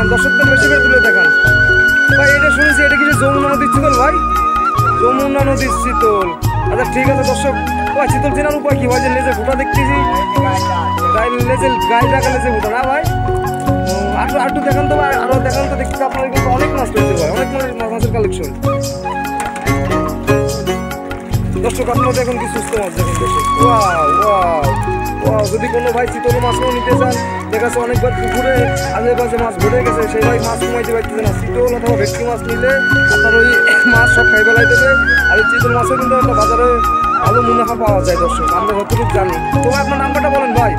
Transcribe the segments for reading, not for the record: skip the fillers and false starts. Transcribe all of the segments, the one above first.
দেখান, দর্শকদের বেশি করে তুলে দেখান ভাই। এটা শুনেছি এটা কিছু যমুনা নদীর চিতল ভাই, যমুনা নদীর চিতল। আচ্ছা ঠিক আছে দর্শক, ভাই চিতল চেনার উপায় কি ভাই? যে লেজে ফুটা দেখতেছি, লেজে গায়ে দেখা লেজে ফুটা না ভাই? আটু দেখান তো ভাই, আরো দেখান তো। দেখতে আপনার কিন্তু অনেক মাছ রয়েছে ভাই, অনেক মাছের কালেকশন। দর্শক আপনারা দেখুন কি সুস্থ মাছ, দেখুন দর্শক। Wow wow wow. যদি কোনো ভাই চিতল মাছও নিতে চান, দেখা যাচ্ছে অনেকবার পুকুরে আশেপাশে মাছ ভরে গেছে, সেই ভাই মাছ কমাইতে পারতেছে না, চিতল অথবা ভেটকি মাছ নিলে আপনার ওই মাছ সব খাই বেলায় দেবে। আর এই চিতল মাছও কিন্তু একটা বাজারে ভালো মুনাফা পাওয়া যায় দর্শক, আমরা যতটুকু জানি। তো ভাই আপনার নাম্বারটা বলেন ভাই।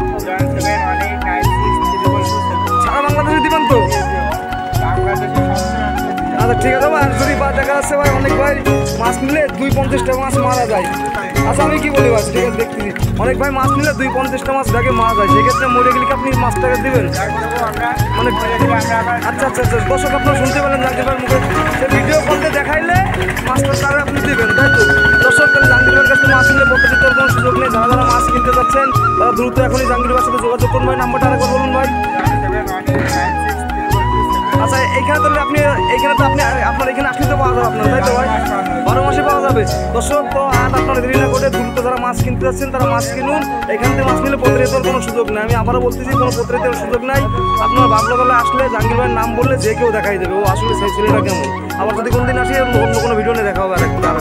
সারা বাংলাদেশে দিবেন তো? আচ্ছা ঠিক আছে ভাই। যদি দেখা যাচ্ছে ভাই অনেক ভাই মাছ নিলে 250টা মাছ মারা যায়। আচ্ছা আমি কি বলি ভাই, ঠিক আছে দেখতেছি অনেক ভাই মাছ নিলে 250টা মাছ ব্যাগে মারা যায়, সেক্ষেত্রে মরে গেলে কি আপনি মাছটাকে দিবেন মানে? আচ্ছা আচ্ছা আচ্ছা দর্শক আপনারা শুনতে পেলেন জাহাঙ্গীর ভাইয়ের মুখে, সে ভিডিও কলতে দেখাইলে মাছটা তারা আপনি দেবেন, তাই তো? দর্শক তাহলে জাহাঙ্গীর ভাইয়ের কাছে মাছ নিলে প্রত্যেকের কোনো সুযোগ নেই। যারা যারা মাছ কিনতে যাচ্ছেন তারা দ্রুত এখনই জাহাঙ্গীর ভাইয়ের সাথে যোগাযোগ করুন ভাই। নাম্বারটা আরেকবার বলুন ভাই। আচ্ছা এইখানে তাহলে আপনি এইখানে তো আপনি আপনার এখানে আসলে তো পাওয়া যাবে আপনার, তাই তো ভাই? 12 মাসে পাওয়া যাবে দর্শক। তো আর আপনারা দেরি না করে দ্রুত যারা মাছ কিনতে যাচ্ছেন তারা মাছ কিনুন। এখান থেকে মাছ নিলে প্রতারিত কোনো সুযোগ নেই, আমি আবারও বলতেছি কোনো প্রতারিত সুযোগ নাই। আপনার বাবলাতলা আসলে জাহাঙ্গীর ভাইয়ের নাম বললে যে কেউ দেখাই দেবে ও আসলে সেই ছেলেটা কেমন। আবার যদি কোনোদিন আসি অন্য কোনো ভিডিও নিয়ে দেখা হবে আরেকবার।